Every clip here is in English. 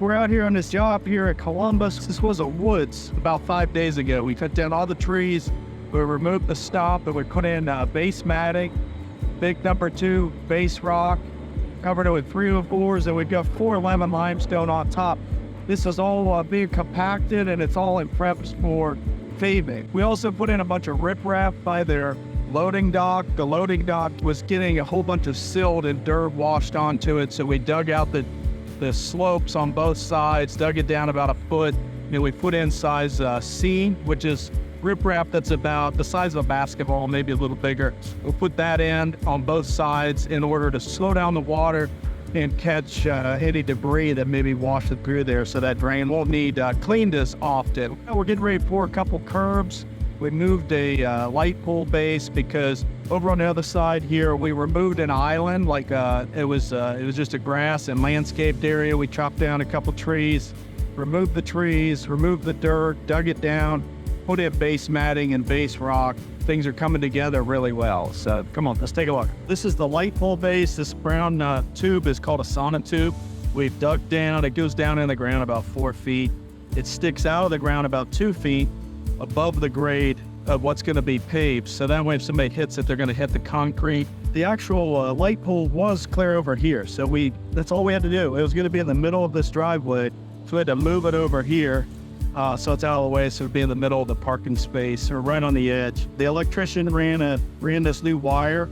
We're out here on this job here at Columbus. This was a woods about 5 days ago. We cut down all the trees, we removed the stump, and we put in base matting, big number 2 base rock, covered it with 304s, and we've got 411 limestone on top. This is all being compacted, and it's all in preps for paving. We also put in a bunch of riprap by their loading dock. The loading dock was getting a whole bunch of silt and dirt washed onto it, so we dug out the slopes on both sides, dug it down about a foot, and we put in size C, which is riprap that's about the size of a basketball, maybe a little bigger. We'll put that in on both sides in order to slow down the water and catch any debris that maybe washed through there, so that drain won't need cleaned as often. We're getting ready to pour a couple curbs. We moved a light pole base because over on the other side here, we removed an island, like it was just a grass and landscaped area. We chopped down a couple trees, removed the trees, removed the dirt, dug it down, put in base matting and base rock. Things are coming together really well. So come on, let's take a look. This is the light pole base. This brown tube is called a sonotube. We've dug down, it goes down in the ground about 4 feet. It sticks out of the ground about 2 feet above the grade of what's going to be paved. So that way if somebody hits it, they're going to hit the concrete. The actual light pole was clear over here. So that's all we had to do. It was going to be in the middle of this driveway. So we had to move it over here. So it's out of the way, so it'd be in the middle of the parking space or right on the edge. The electrician ran this new wire.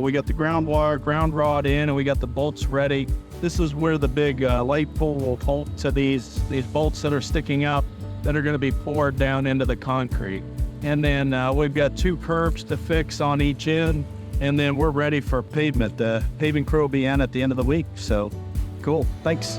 We got the ground wire, ground rod in, and we got the bolts ready. This is where the big light pole will hold to these bolts that are sticking up that are going to be poured down into the concrete. And then we've got 2 curbs to fix on each end, and then we're ready for pavement. The paving crew will be in at the end of the week. So cool, thanks.